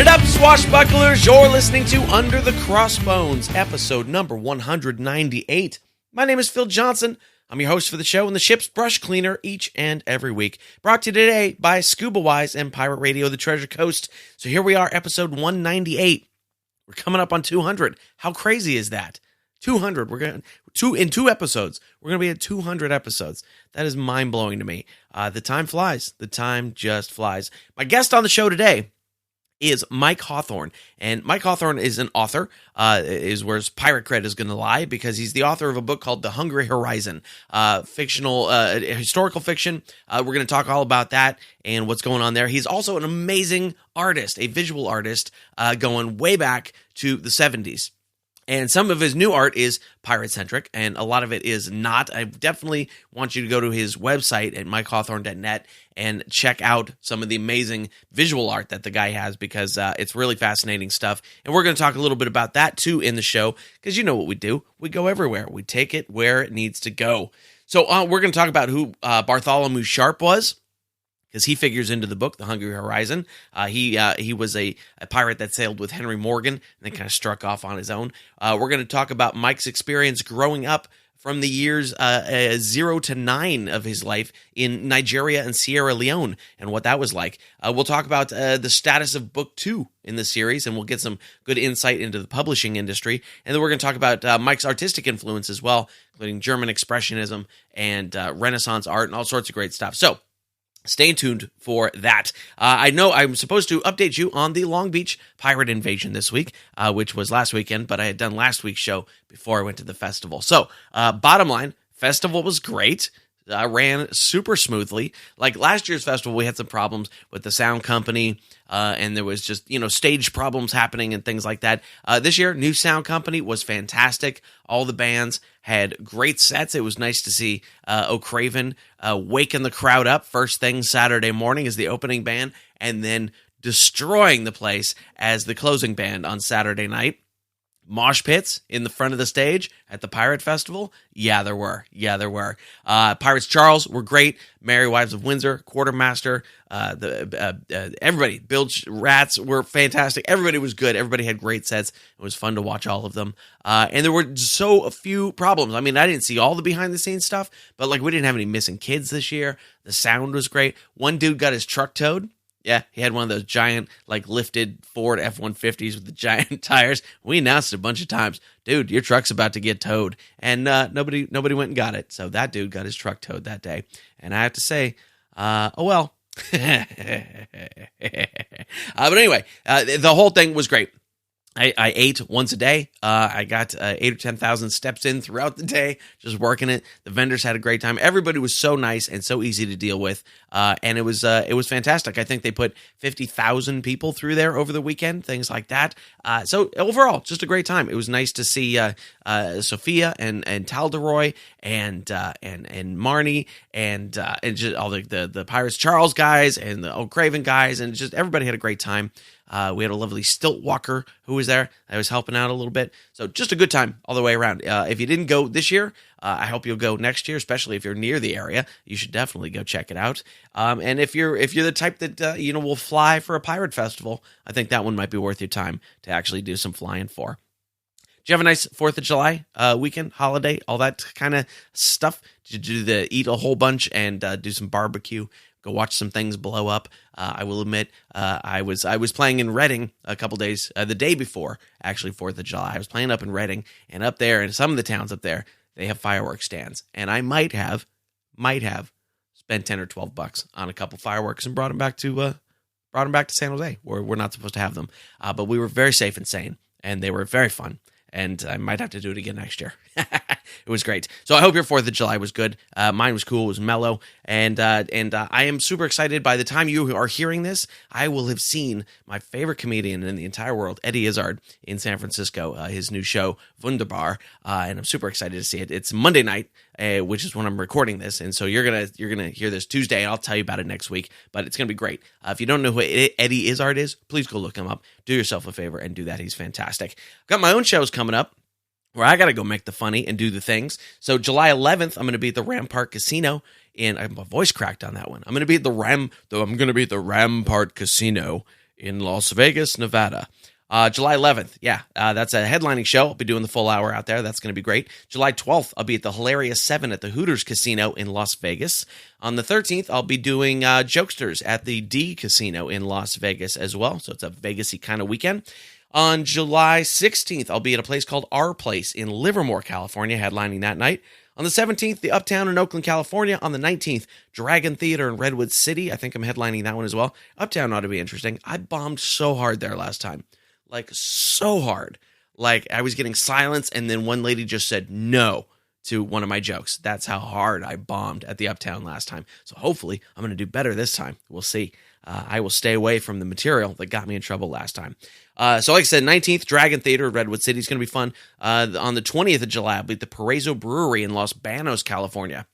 it up, swashbucklers! You're listening to Under the Crossbones, episode number 198. My name is Phil Johnson. I'm your host for the show and the ship's brush cleaner each and every week. Brought to you today by Scuba Wise and Pirate Radio, The Treasure Coast. So here we are, episode 198. We're coming up on 200. How crazy is that? 200. In two episodes. We're going to be at 200 episodes. That is mind-blowing to me. The time flies. The time just flies. My guest on the show today is Mike Hawthorne. And Mike Hawthorne is an author, is where his pirate cred is going to lie, because he's the author of a book called The Hungry Horizon, fictional, historical fiction. We're going to talk all about that and what's going on there. He's also an amazing artist, a visual artist, going way back to the 70s. And some of his new art is pirate-centric, and a lot of it is not. I definitely want you to go to his website at mikehawthorne.net and check out some of the amazing visual art that the guy has, because it's really fascinating stuff. And we're going to talk a little bit about that, too, in the show, because you know what we do. We go everywhere. We take it where it needs to go. So we're going to talk about who Bartholomew Sharpe was, because he figures into the book, The Hungry Horizon. He was a pirate that sailed with Henry Morgan and then kind of struck off on his own. We're going to talk about Mike's experience growing up from the years 0 to 9 of his life in Nigeria and Sierra Leone and what that was like. We'll talk about the status of book 2 in the series, and we'll get some good insight into the publishing industry. And then we're going to talk about Mike's artistic influence as well, including German Expressionism and Renaissance art and all sorts of great stuff. So stay tuned for that. I know I'm supposed to update you on the Long Beach pirate invasion this week, which was last weekend, but I had done last week's show before I went to the festival. So, bottom line, festival was great. Ran super smoothly. Like last year's festival, we had some problems with the sound company, and there was just, stage problems happening and things like that. This year, new sound company was fantastic. All the bands had great sets. It was nice to see O'Craven waking the crowd up first thing Saturday morning as the opening band, and then destroying the place as the closing band on Saturday night. Mosh pits in the front of the stage at the Pirate Festival? Yeah, there were. Pirates Charles were great. Merry Wives of Windsor, Quartermaster, everybody. Bilge Rats were fantastic. Everybody was good. Everybody had great sets. It was fun to watch all of them. And there were so few problems. I mean, I didn't see all the behind-the-scenes stuff, but we didn't have any missing kids this year. The sound was great. One dude got his truck towed. Yeah, he had one of those giant, lifted Ford F-150s with the giant tires. We announced it a bunch of times, dude, your truck's about to get towed. And nobody went and got it. So that dude got his truck towed that day. And I have to say, oh well. But anyway, the whole thing was great. I ate once a day. I got 8 or 10,000 steps in throughout the day, just working it. The vendors had a great time. Everybody was so nice and so easy to deal with, and it was fantastic. I think they put 50,000 people through there over the weekend, things like that. So overall, just a great time. It was nice to see Sophia and Talderoy and Marnie and just all the Pirates Charles guys and the O'Craven guys, and just everybody had a great time. We had a lovely stilt walker who was there. I was helping out a little bit. So just a good time all the way around. If you didn't go this year, I hope you'll go next year, especially if you're near the area. You should definitely go check it out. And if you're the type that will fly for a pirate festival, I think that one might be worth your time to actually do some flying for. Did you have a nice 4th of July weekend, holiday, all that kind of stuff? Did you eat a whole bunch and do some barbecue? Go watch some things blow up. I will admit, I was playing in Reading a couple days, the day before, actually 4th of July. I was playing up in Reading, and up there, in some of the towns up there, they have fireworks stands. And I might have spent $10 or $12 on a couple fireworks and brought them back to San Jose, where we're not supposed to have them. But we were very safe and sane, and they were very fun. And I might have to do it again next year. It was great. So I hope your 4th of July was good. Mine was cool. It was mellow. And I am super excited. By the time you are hearing this, I will have seen my favorite comedian in the entire world, Eddie Izzard, in San Francisco, his new show, Wunderbar. And I'm super excited to see it. It's Monday night, which is when I'm recording this. And so you're gonna hear this Tuesday, and I'll tell you about it next week. But it's going to be great. If you don't know who Eddie Izzard is, please go look him up. Do yourself a favor and do that. He's fantastic. I've got my own shows coming up where I got to go make the funny and do the things. So July 11th, I'm going to be at the Rampart Casino my voice cracked on that one. I'm going to be at the Rampart Casino in Las Vegas, Nevada. July 11th, that's a headlining show. I'll be doing the full hour out there. That's going to be great. July 12th, I'll be at the Hilarious 7 at the Hooters Casino in Las Vegas. On the 13th, I'll be doing Jokesters at the D Casino in Las Vegas as well. So it's a Vegas-y kind of weekend. On July 16th, I'll be at a place called Our Place in Livermore, California, headlining that night. On the 17th, the Uptown in Oakland, California. On the 19th, Dragon Theater in Redwood City. I think I'm headlining that one as well. Uptown ought to be interesting. I bombed so hard there last time. Like, so hard. Like, I was getting silence, and then one lady just said no to one of my jokes. That's how hard I bombed at the Uptown last time. So hopefully, I'm going to do better this time. We'll see. I will stay away from the material that got me in trouble last time. So like I said, 19th, Dragon Theater, Redwood City is going to be fun. On the 20th of July, I'll be at the Paraiso Brewery in Los Banos, California.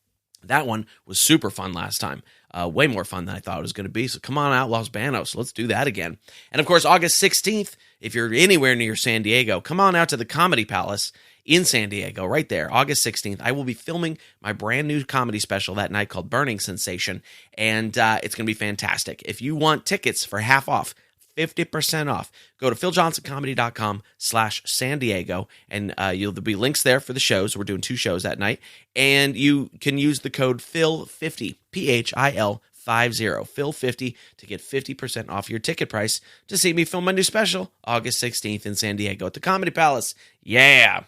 That one was super fun last time. Way more fun than I thought it was going to be. So come on out, Los Banos. Let's do that again. And of course, August 16th, if you're anywhere near San Diego, come on out to the Comedy Palace in San Diego, right there, August 16th. I will be filming my brand new comedy special that night called Burning Sensation, and it's going to be fantastic. If you want tickets for half off, 50% off, go to philjohnsоncomedy.com/San Diego, and there'll be links there for the shows. We're doing 2 shows that night, and you can use the code PHIL50, PHIL50, PHIL50 to get 50% off your ticket price to see me film my new special, August 16th in San Diego at the Comedy Palace. Yeah!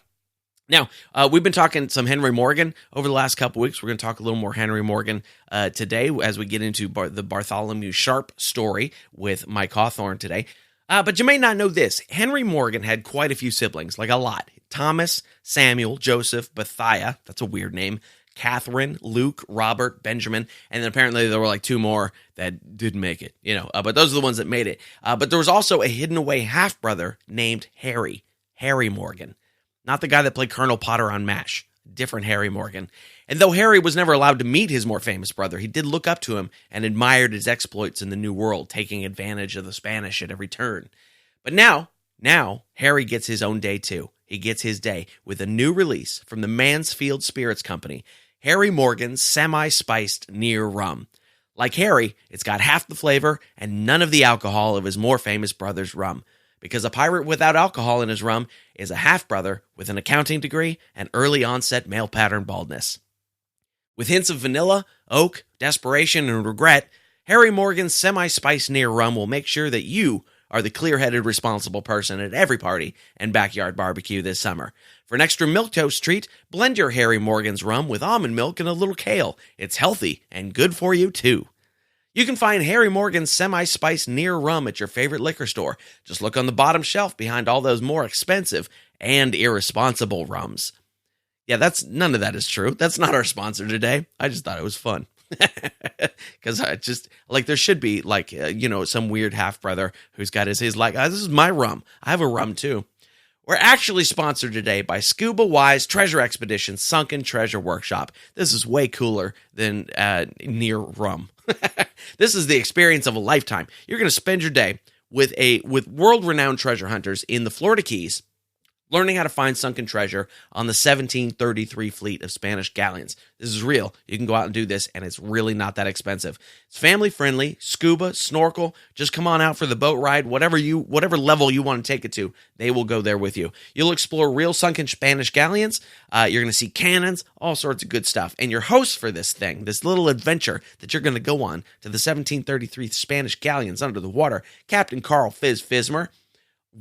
Now, we've been talking some Henry Morgan over the last couple weeks. We're going to talk a little more Henry Morgan today as we get into the Bartholomew Sharpe story with Mike Hawthorne today. But you may not know this. Henry Morgan had quite a few siblings, like a lot. Thomas, Samuel, Joseph, Bethiah, that's a weird name, Catherine, Luke, Robert, Benjamin, and then apparently there were like 2 more that didn't make it, but those are the ones that made it. But there was also a hidden away half-brother named Harry Morgan. Not the guy that played Colonel Potter on MASH. Different Harry Morgan. And though Harry was never allowed to meet his more famous brother, he did look up to him and admired his exploits in the New World, taking advantage of the Spanish at every turn. But now Harry gets his own day too. He gets his day with a new release from the Mansfield Spirits Company, Harry Morgan's Semi-Spiced Near Rum. Like Harry, it's got half the flavor and none of the alcohol of his more famous brother's rum. Because a pirate without alcohol in his rum is a half-brother with an accounting degree and early-onset male pattern baldness. With hints of vanilla, oak, desperation, and regret, Harry Morgan's Semi-Spiced Near Rum will make sure that you are the clear-headed responsible person at every party and backyard barbecue this summer. For an extra milquetoast treat, blend your Harry Morgan's rum with almond milk and a little kale. It's healthy and good for you, too. You can find Harry Morgan's Semi-Spiced Near Rum at your favorite liquor store. Just look on the bottom shelf behind all those more expensive and irresponsible rums. Yeah, none of that is true. That's not our sponsor today. I just thought it was fun. Because I just, there should be, some weird half-brother who's got his this is my rum. I have a rum, too. We're actually sponsored today by Scuba Wise Treasure Expedition Sunken Treasure Workshop. This is way cooler than Near Rum. This is the experience of a lifetime. You're going to spend your day with world-renowned treasure hunters in the Florida Keys, learning how to find sunken treasure on the 1733 fleet of Spanish galleons. This is real. You can go out and do this, and it's really not that expensive. It's family-friendly, scuba, snorkel. Just come on out for the boat ride, whatever level you want to take it to, they will go there with you. You'll explore real sunken Spanish galleons. You're going to see cannons, all sorts of good stuff. And your host for this little adventure that you're going to go on to the 1733 Spanish galleons under the water, Captain Carl Fismer,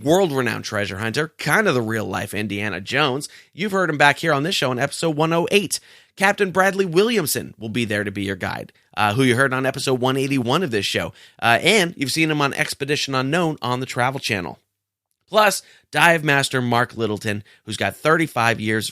world-renowned treasure hunter, kind of the real-life Indiana Jones. You've heard him back here on this show in episode 108. Captain Bradley Williamson will be there to be your guide, who you heard on episode 181 of this show. And you've seen him on Expedition Unknown on the Travel Channel. Plus, dive master Mark Littleton, who's got 35 years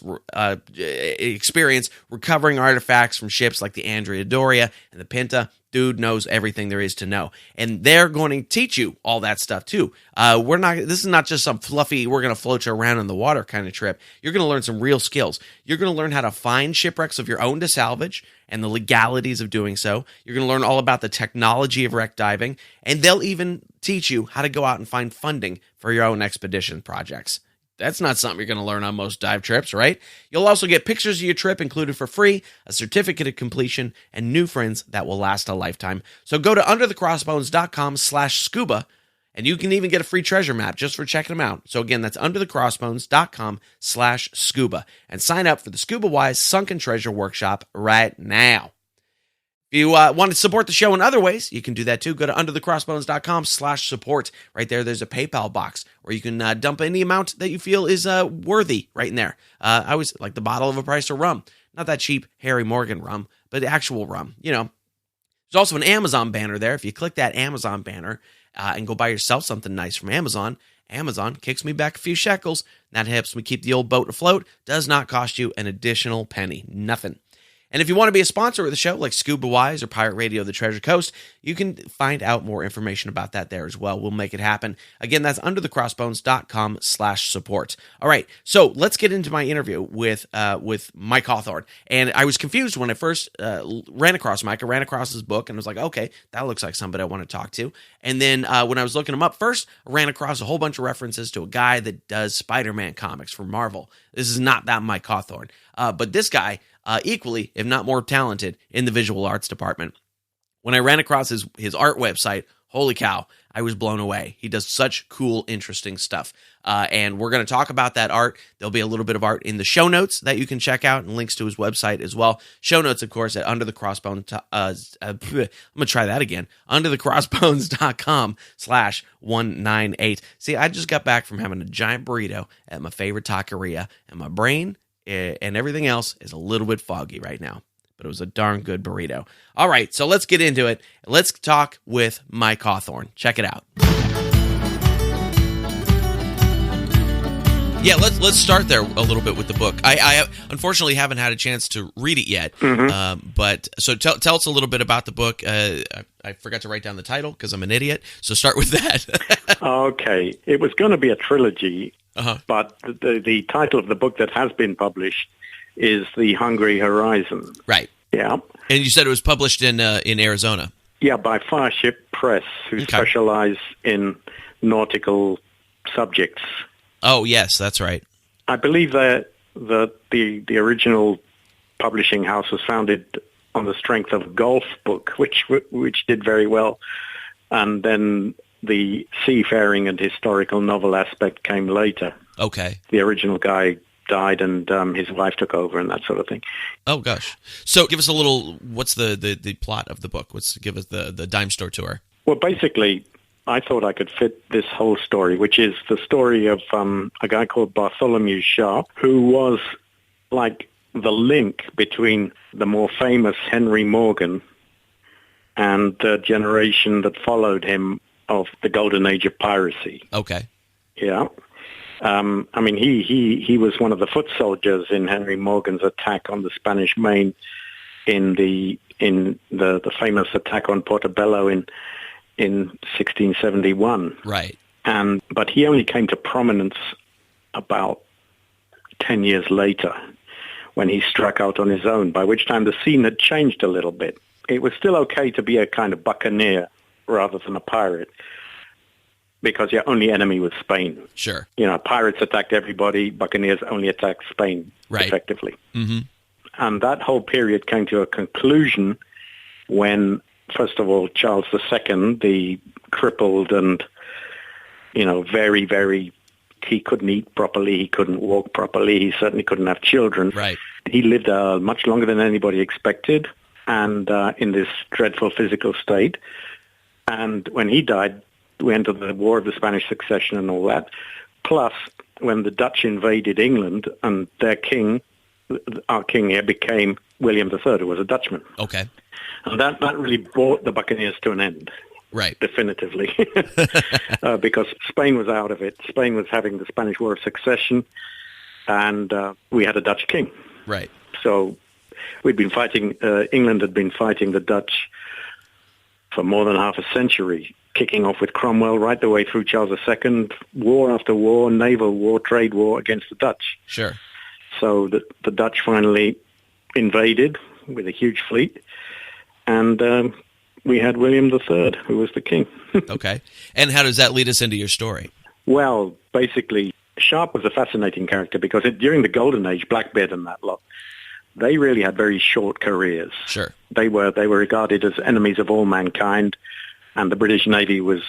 experience recovering artifacts from ships like the Andrea Doria and the Pinta. Dude knows everything there is to know. And they're going to teach you all that stuff, too. This is not just some fluffy, we're going to float you around in the water kind of trip. You're going to learn some real skills. You're going to learn how to find shipwrecks of your own to salvage and the legalities of doing so. You're going to learn all about the technology of wreck diving. And they'll even teach you how to go out and find funding for your own expedition projects. That's not something you're going to learn on most dive trips, right? You'll also get pictures of your trip included for free, a certificate of completion, and new friends that will last a lifetime. So go to underthecrossbones.com/scuba And you can even get a free treasure map just for checking them out. So again, that's underthecrossbones.com/scuba. And sign up for the Scuba Wise Sunken Treasure Workshop right now. If you want to support the show in other ways, you can do that too. Go to underthecrossbones.com/support. Right there's a PayPal box where you can dump any amount that you feel is worthy right in there. I always like the bottle of a price of rum. Not that cheap Harry Morgan rum, but actual rum. You know, there's also an Amazon banner there. If you click that Amazon banner and go buy yourself something nice from Amazon, Amazon kicks me back a few shekels. That helps me keep the old boat afloat. Does not cost you an additional penny. Nothing. And if you want to be a sponsor of the show, like Scuba Wise or Pirate Radio The Treasure Coast, you can find out more information about that there as well. We'll make it happen. Again, that's underthecrossbones.com/support. All right, so let's get into my interview with Mike Hawthorne. And I was confused when I first ran across Mike. I ran across his book and was like, okay, that looks like somebody I want to talk to. And then when I was looking him up first, I ran across a whole bunch of references to a guy that does Spider-Man comics for Marvel. This is not that Mike Hawthorne. But this guy... equally, if not more talented in the visual arts department. When I ran across his art website, holy cow, I was blown away. He does such cool, interesting stuff. And we're going to talk about that art. There'll be a little bit of art in the show notes that you can check out and links to his website as well. Show notes, of course, at underthecrossbones. I'm going to try that again. underthecrossbones.com/198. See, I just got back from having a giant burrito at my favorite taqueria, and my brain and everything else is a little bit foggy right now, but it was a darn good burrito. All right, so let's get into it. Let's talk with Mike Hawthorne. Check it out. Yeah, let's start there a little bit with the book. I unfortunately haven't had a chance to read it yet, but so tell us a little bit about the book. I forgot to write down the title because I'm an idiot, so start with that. Okay, it was going to be a trilogy. But the title of the book that has been published is The Hungry Horizon. Right. Yeah. And you said it was published in Arizona. Yeah, by Fireship Press, who specialize in nautical subjects. Oh, yes, that's right. I believe that the original publishing house was founded on the strength of a golf book, which did very well. And then the seafaring and historical novel aspect came later. Okay. The original guy died and his wife took over and that sort of thing. Oh, gosh. So give us a little, what's the plot of the book? Give us the dime store tour. Well, basically, I thought I could fit this whole story, which is the story of a guy called Bartholomew Sharpe, who was like the link between the more famous Henry Morgan and the generation that followed him of the golden age of piracy. Okay. Yeah. I mean, he was one of the foot soldiers in Henry Morgan's attack on the Spanish Main in the famous attack on Portobello in 1671. Right. But he only came to prominence about 10 years later when he struck out on his own, by which time the scene had changed a little bit. It was still okay to be a kind of buccaneer rather than a pirate, because your only enemy was Spain. Sure. You know, pirates attacked everybody, buccaneers only attacked Spain, right, effectively. Mm-hmm. And that whole period came to a conclusion when, first of all, Charles II, the crippled and, you know, very, very, he couldn't eat properly, he couldn't walk properly, he certainly couldn't have children. Right. He lived much longer than anybody expected, and in this dreadful physical state. And when he died, we entered the War of the Spanish Succession and all that. Plus, when the Dutch invaded England and their king, our king here, became William III, who was a Dutchman. Okay. And that really brought the Buccaneers to an end. Right. Definitively. Because Spain was out of it. Spain was having the Spanish War of Succession, and we had a Dutch king. Right. So we'd been fighting, England had been fighting the Dutch for more than half a century, kicking off with Cromwell right the way through Charles II, war after war, naval war, trade war against the Dutch. Sure. So the Dutch finally invaded with a huge fleet, and we had William III, who was the king. Okay. And how does that lead us into your story? Well, basically, Sharpe was a fascinating character because during the Golden Age, Blackbeard and that lot, they really had very short careers. Sure. They were regarded as enemies of all mankind, and the British Navy was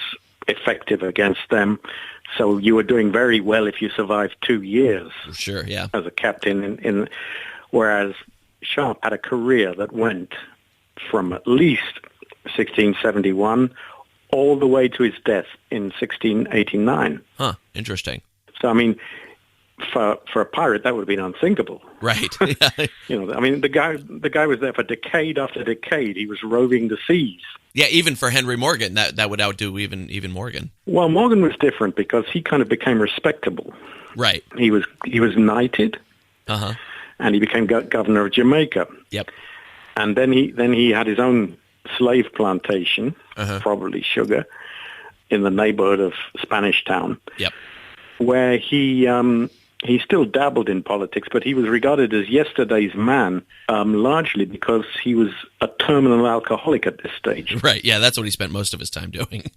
effective against them. So you were doing very well if you survived 2 years. Sure, yeah. As a captain, whereas Sharpe had a career that went from at least 1671 all the way to his death in 1689. Huh, interesting. So, I mean, for a pirate, that would have been unthinkable. Right. I mean, the guy was there for decade after decade. He was roving the seas. Yeah, even for Henry Morgan, that would outdo even Morgan. Well, Morgan was different because he kind of became respectable. Right. He was knighted, and he became governor of Jamaica. Yep. And then he had his own slave plantation, probably sugar, in the neighborhood of Spanish Town. Yep. Where he still dabbled in politics, but he was regarded as yesterday's man, largely because he was a terminal alcoholic at this stage. Right, yeah, that's what he spent most of his time doing.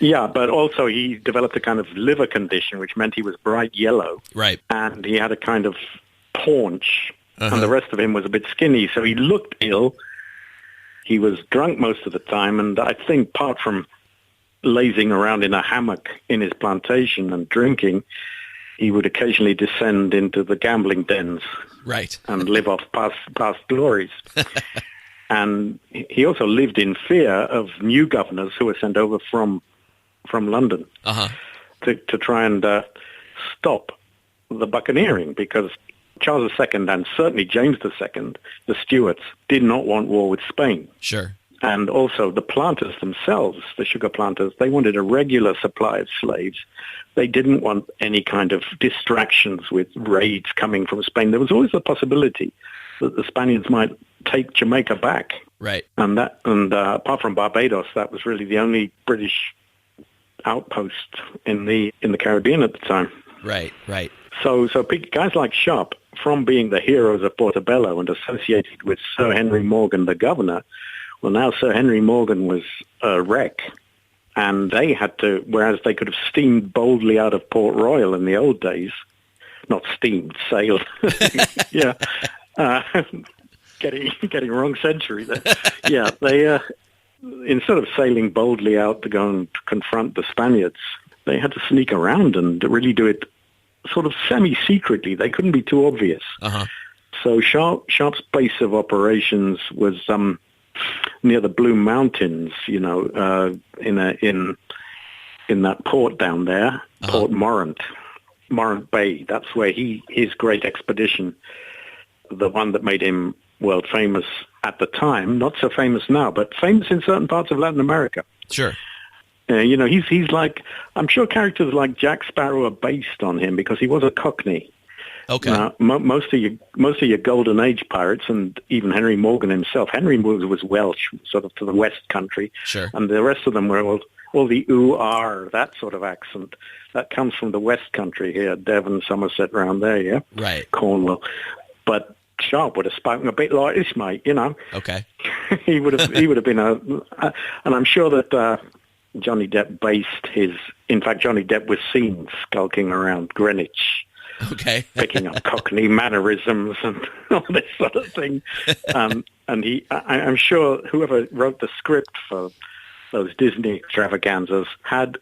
Yeah, but also he developed a kind of liver condition, which meant he was bright yellow. Right. And he had a kind of paunch, and the rest of him was a bit skinny, so he looked ill. He was drunk most of the time, and I think apart from lazing around in a hammock in his plantation and drinking, he would occasionally descend into the gambling dens, right, and live off past glories. And he also lived in fear of new governors who were sent over from London to try and stop the buccaneering, because Charles II and certainly James II, the Stuarts, did not want war with Spain. Sure. And also the planters themselves, the sugar planters, they wanted a regular supply of slaves. They didn't want any kind of distractions with raids coming from Spain. There was always the possibility that the Spaniards might take Jamaica back. Right. And apart from Barbados, that was really the only British outpost in the Caribbean at the time. Right, right. So guys like Sharpe, from being the heroes of Portobello and associated with Sir Henry Morgan, the governor, well, now Sir Henry Morgan was a wreck, and they had to, whereas they could have steamed boldly out of Port Royal in the old days, not steamed, sailed. Yeah. Getting wrong century there. Yeah, they, instead of sailing boldly out to go and confront the Spaniards, they had to sneak around and really do it sort of semi-secretly. They couldn't be too obvious. So Sharpe's base of operations was near the Blue Mountains, in that port down there, Port Morant Bay. That's where his great expedition, the one that made him world famous at the time, not so famous now, but famous in certain parts of Latin America. Sure. He's like, I'm sure characters like Jack Sparrow are based on him because he was a Cockney. Okay. Most of your Golden Age pirates, and even Henry Morgan himself. Henry Morgan was Welsh, sort of to the West Country. Sure. And the rest of them were all the ooh-ar, that sort of accent. That comes from the West Country here, Devon, Somerset, round there, yeah? Right. Cornwall. But Sharpe would have spoken a bit like this, mate, Okay. he would have been and I'm sure that Johnny Depp Johnny Depp was seen skulking around Greenwich. Okay. Picking up Cockney mannerisms and all this sort of thing. And I'm sure whoever wrote the script for those Disney extravaganzas had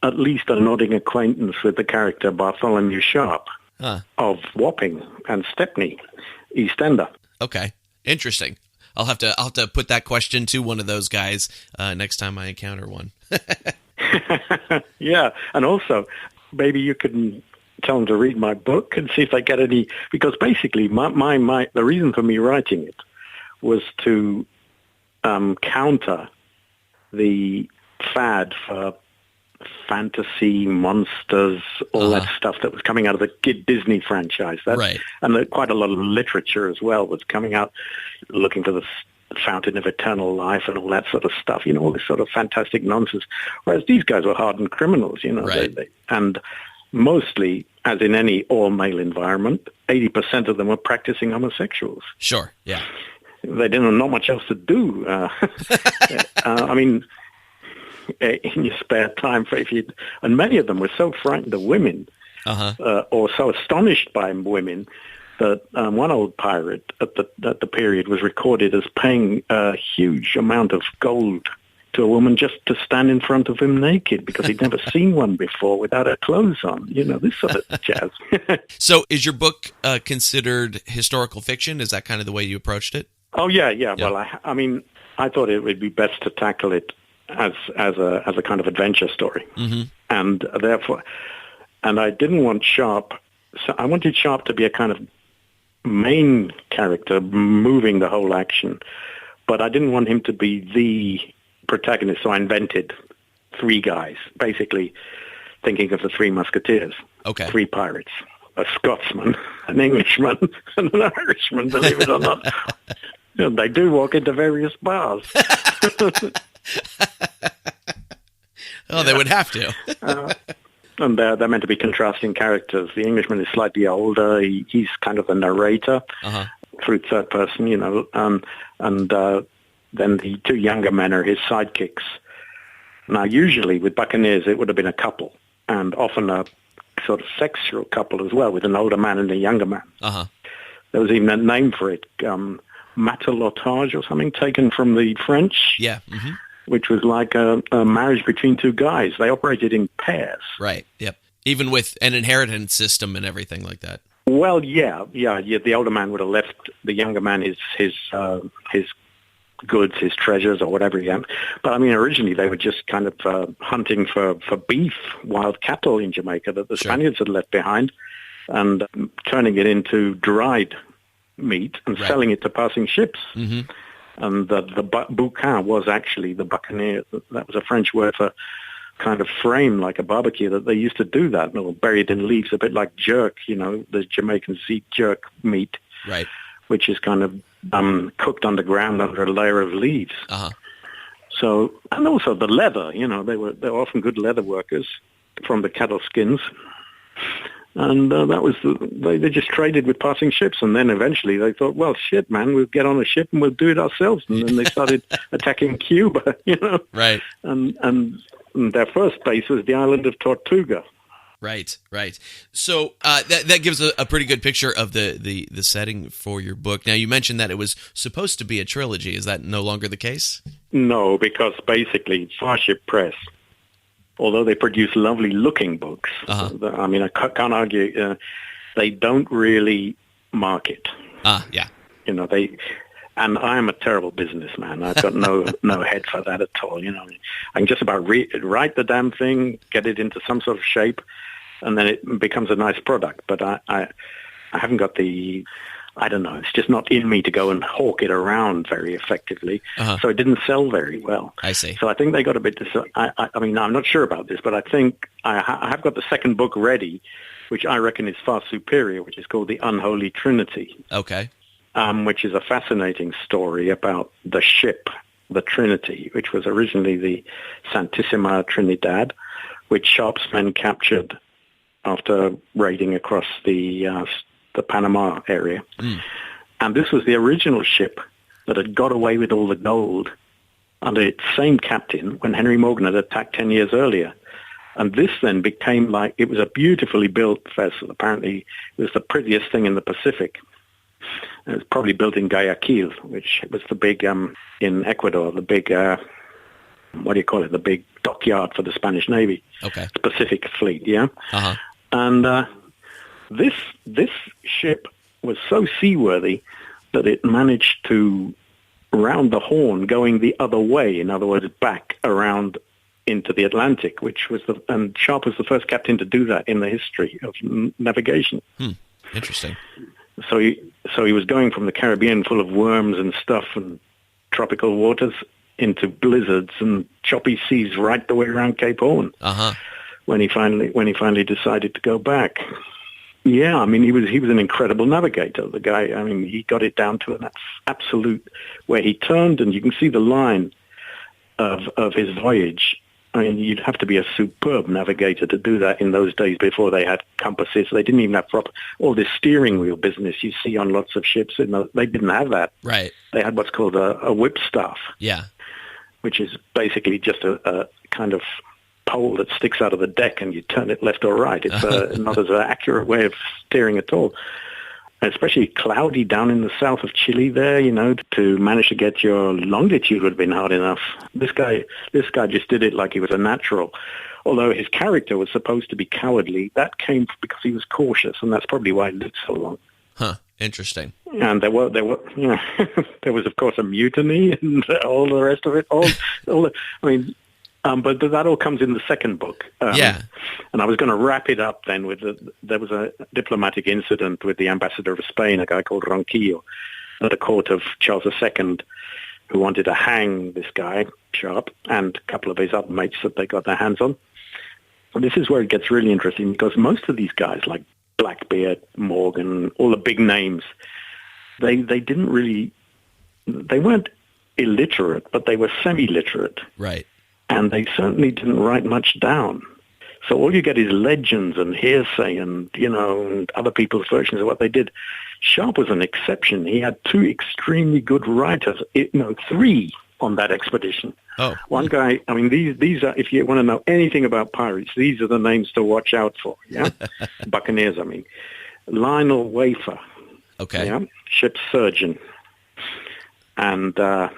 at least a nodding acquaintance with the character Bartholomew Sharpe of Wapping and Stepney, East Ender. Okay. Interesting. I'll have to put that question to one of those guys next time I encounter one. Yeah. And also, maybe you can tell them to read my book and see if they get any, because basically the reason for me writing it was to counter the fad for fantasy, monsters, all that stuff that was coming out of the Disney franchise. Right. And quite a lot of literature as well was coming out, looking for the fountain of eternal life and all that sort of stuff, all this sort of fantastic nonsense. Whereas these guys were hardened criminals, Right. And mostly, as in any all-male environment, 80% of them were practicing homosexuals. Sure, yeah. They didn't have not much else to do. I mean, in your spare time, and many of them were so frightened of women, or so astonished by women, that one old pirate at the period was recorded as paying a huge amount of gold to a woman just to stand in front of him naked because he'd never seen one before without her clothes on. This sort of jazz. So is your book considered historical fiction? Is that kind of the way you approached it? Oh, yeah. Well, I thought it would be best to tackle it as a kind of adventure story. Mm-hmm. And therefore, I didn't want Sharpe, so I wanted Sharpe to be a kind of main character moving the whole action, but I didn't want him to be the protagonist, so I invented three guys, basically thinking of the Three Musketeers. Okay. Three pirates, a Scotsman, an Englishman, and an Irishman, believe it or not. They do walk into various bars. Oh, they would have to. And they're meant to be contrasting characters. The Englishman is slightly older. He's kind of the narrator through third person, and then the two younger men are his sidekicks. Now, usually with Buccaneers, it would have been a couple, and often a sort of sexual couple as well, with an older man and a younger man. There was even a name for it, matelotage or something, taken from the French. Yeah. Mm-hmm. Which was like a marriage between two guys. They operated in pairs. Right, yep. Even with an inheritance system and everything like that. Well, yeah. The older man would have left the younger man his goods, his treasures, or whatever he had. But, I mean, originally they were just kind of hunting for beef, wild cattle in Jamaica that the Spaniards had left behind, and turning it into dried meat and selling it to passing ships. Mm-hmm. And the bouquin was actually the buccaneer. That was a French word for kind of frame, like a barbecue, that they used to do that, buried in leaves, a bit like jerk, the Jamaicans eat jerk meat, right? Which is kind of cooked underground under a layer of leaves. So, and also the leather, they were often good leather workers from the cattle skins. And that was, they just traded with passing ships. And then eventually they thought, well, shit, man, we'll get on a ship and we'll do it ourselves. And then they started attacking Cuba, Right. And their first base was the island of Tortuga. Right. So that gives a pretty good picture of the setting for your book. Now, you mentioned that it was supposed to be a trilogy. Is that no longer the case? No, because basically Starship Press, although they produce lovely-looking books, I mean, I can't argue, they don't really market. Yeah. And I am a terrible businessman. I've got no head for that at all. I can just about write the damn thing, get it into some sort of shape, and then it becomes a nice product. But I haven't got I don't know, it's just not in me to go and hawk it around very effectively. So it didn't sell very well. I see. So I think they got a bit, I mean, I'm not sure about this, but I think I have got the second book ready, which I reckon is far superior, which is called The Unholy Trinity. Okay. Which is a fascinating story about the ship, the Trinity, which was originally the Santissima Trinidad, which Sharpe's men captured after raiding across the Panama area. And this was the original ship that had got away with all the gold under its same captain when Henry Morgan had attacked 10 years earlier. And this then became it was a beautifully built vessel. Apparently it was the prettiest thing in the Pacific. It was probably built in Guayaquil, which was the big, in Ecuador, the big, the big dockyard for the Spanish Navy. Okay. Pacific Fleet, yeah? And this ship was so seaworthy that it managed to round the Horn going the other way, in other words, back around into the Atlantic, and Sharpe was the first captain to do that in the history of navigation. Interesting. So he was going from the Caribbean full of worms and stuff and tropical waters into blizzards and choppy seas right the way around Cape Horn. When he finally decided to go back. Yeah, I mean, he was an incredible navigator, the guy. I mean, he got it down to an absolute, where he turned, and you can see the line of his voyage. I mean, you'd have to be a superb navigator to do that in those days before they had compasses. They didn't even have all this steering wheel business you see on lots of ships. They didn't have that. Right. They had what's called a whipstaff. Yeah. Which is basically just a kind of pole that sticks out of the deck and you turn it left or right. It's not as an accurate way of steering at all. especially cloudy down in the south of Chile there, to manage to get your longitude would have been hard enough. This guy just did it like he was a natural. Although his character was supposed to be cowardly, that came because he was cautious, and that's probably why he lived so long. Huh. Interesting. And there was of course a mutiny and all the rest of it. But that all comes in the second book. Yeah. And I was going to wrap it up then with there was a diplomatic incident with the ambassador of Spain, a guy called Ronquillo, at the court of Charles II, who wanted to hang this guy, Sharpe, and a couple of his other mates that they got their hands on. And this is where it gets really interesting, because most of these guys, like Blackbeard, Morgan, all the big names, they weren't illiterate, but they were semi-literate. Right. And they certainly didn't write much down. So all you get is legends and hearsay and, and other people's versions of what they did. Sharpe was an exception. He had two extremely good writers, three on that expedition. Oh. One guy, these are, if you want to know anything about pirates, these are the names to watch out for, yeah? Buccaneers, Lionel Wafer. Okay. Yeah? Ship's surgeon. And a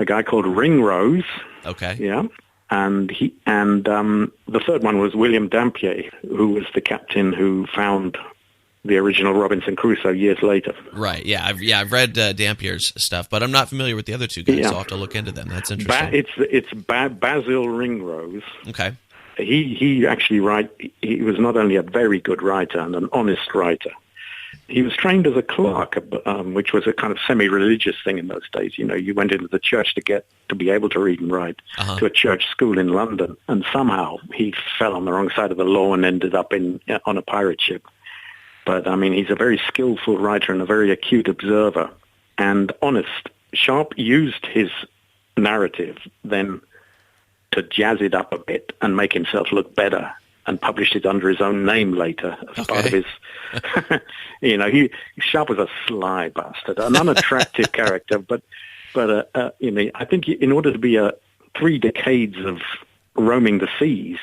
guy called Ringrose. Okay. Yeah. And the third one was William Dampier, who was the captain who found the original Robinson Crusoe years later. Right. Yeah. I've read Dampier's stuff, but I'm not familiar with the other two guys. So I'll have to look into them. That's interesting. It's Basil Ringrose. Okay. He actually he was not only a very good writer and an honest writer. He was trained as a clerk, which was a kind of semi-religious thing in those days. You went into the church to be able to read and write, to a church school in London, and somehow he fell on the wrong side of the law and ended up on a pirate ship. But he's a very skillful writer and a very acute observer and honest. Sharpe used his narrative then to jazz it up a bit and make himself look better, and published it under his own name later as part of his, Sharpe was a sly bastard, an unattractive character, but I think in order to be 3 decades of roaming the seas,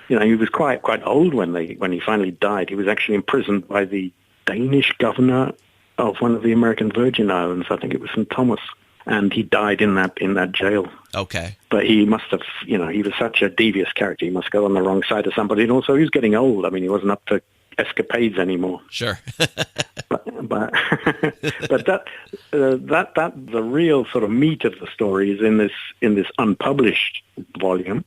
he was quite old when he finally died. He was actually imprisoned by the Danish governor of one of the American Virgin Islands. I think it was St. Thomas. And he died in that jail. Okay. But he must have, he was such a devious character. He must go on the wrong side of somebody. And also, he was getting old. He wasn't up to escapades anymore. Sure. but that the real sort of meat of the story is in this unpublished volume.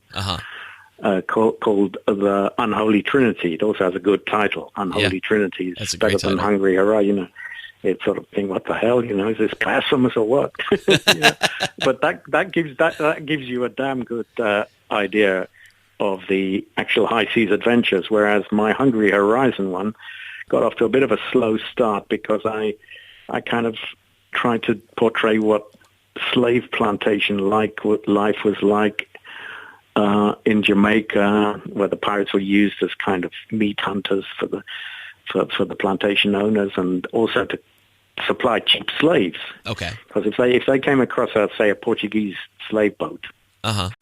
Called The Unholy Trinity. It also has a good title, Unholy Trinity. It's better than Hungry Hurrah, It's sort of thing, what the hell, is this blasphemous or what? But that gives you a damn good idea of the actual high seas adventures, whereas my Hungry Horizon one got off to a bit of a slow start because I kind of tried to portray what slave plantation what life was like in Jamaica, where the pirates were used as kind of meat hunters for the plantation owners, and also to supply cheap slaves. Okay. Because if they came across, say, a Portuguese slave boat,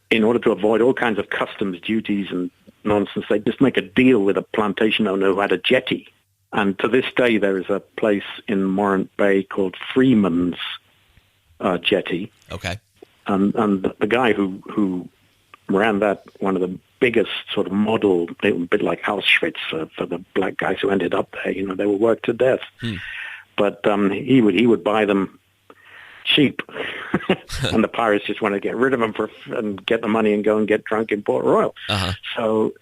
in order to avoid all kinds of customs duties and nonsense, they'd just make a deal with a plantation owner who had a jetty. And to this day, there is a place in Morant Bay called Freeman's Jetty. Okay. And the guy who ran that, one of the biggest sort of model, a bit like Auschwitz for the black guys who ended up there. They were worked to death. But he would buy them cheap, and the pirates just want to get rid of them and get the money and go and get drunk in Port Royal. So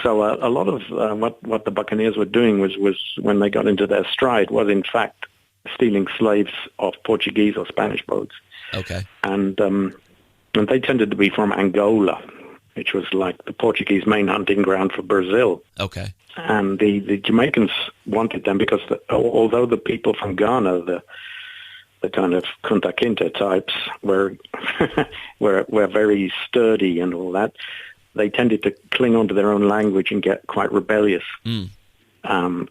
a lot of what the Buccaneers were doing was when they got into their stride was in fact stealing slaves off Portuguese or Spanish boats. Okay, and they tended to be from Angola, which was like the Portuguese main hunting ground for Brazil. Okay. And the Jamaicans wanted them because although the people from Ghana, the kind of Kunta Kinte types, were very sturdy and all that, they tended to cling onto their own language and get quite rebellious. And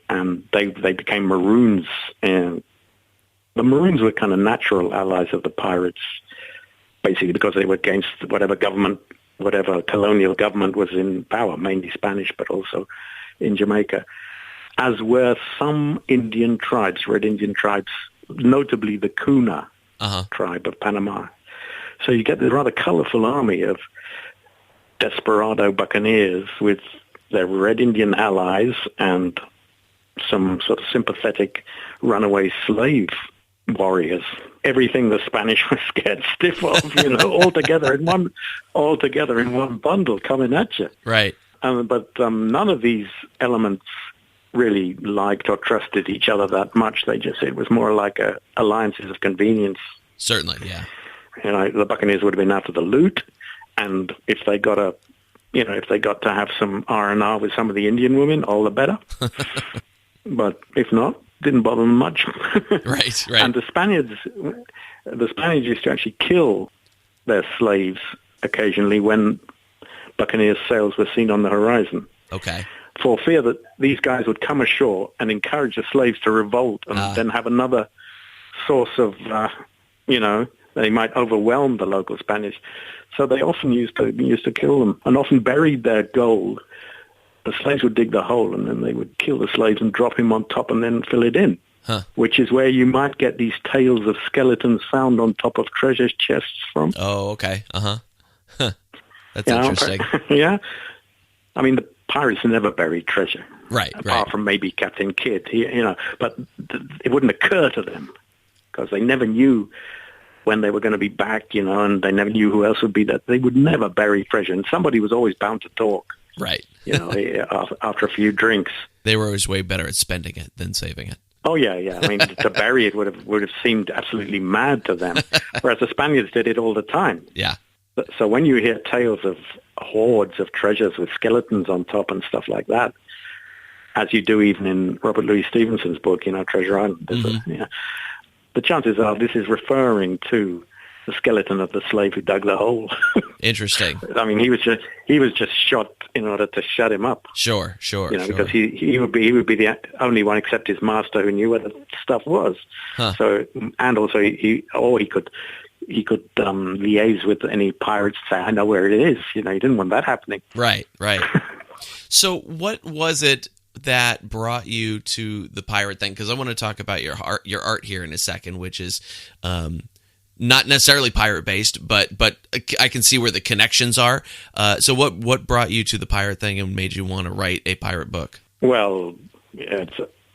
they became Maroons. And the Maroons were kind of natural allies of the pirates, basically because they were against whatever colonial government was in power, mainly Spanish, but also in Jamaica. as were some Indian tribes, Red Indian tribes, notably the Kuna tribe of Panama. So you get this rather colorful army of desperado buccaneers with their Red Indian allies and some sort of sympathetic runaway slave warriors. Everything the Spanish were scared stiff of, all together in one bundle coming at you. Right. But none of these elements really liked or trusted each other that much. It was more like alliances of convenience. Certainly, yeah. The Buccaneers would have been after the loot, and if they got to have some R&R with some of the Indian women, all the better. But if not, didn't bother them much. Right. And the Spaniards used to actually kill their slaves occasionally when Buccaneers' sails were seen on the horizon. Okay. For fear that these guys would come ashore and encourage the slaves to revolt and then have another source of, they might overwhelm the local Spanish. So they often used to kill them and often buried their gold. The slaves would dig the hole and then they would kill the slaves and drop him on top and then fill it in, which is where you might get these tales of skeletons found on top of treasure chests from. Oh, okay. That's interesting. Yeah. I mean, the pirates never buried treasure. Right. Apart from maybe Captain Kidd, but it wouldn't occur to them because they never knew when they were going to be back, and they never knew who else would be there. They would never bury treasure, and somebody was always bound to talk. Right. After a few drinks. They were always way better at spending it than saving it. Oh, yeah. I mean, to bury it would have seemed absolutely mad to them, whereas the Spaniards did it all the time. Yeah. So when you hear tales of hoards of treasures with skeletons on top and stuff like that, as you do even in Robert Louis Stevenson's book, Treasure Island, the chances are this is referring to the skeleton of the slave who dug the hole. Interesting. I mean, he was just shot in order to shut him up. Sure. Because he would be the only one except his master who knew where the stuff was. So, and also he could liaise with any pirates and say, I know where it is. He didn't want that happening. Right. So what was it that brought you to the pirate thing? Because I want to talk about your art here in a second, which is not necessarily pirate based, but I can see where the connections are. So what brought you to the pirate thing and made you want to write a pirate book? Well,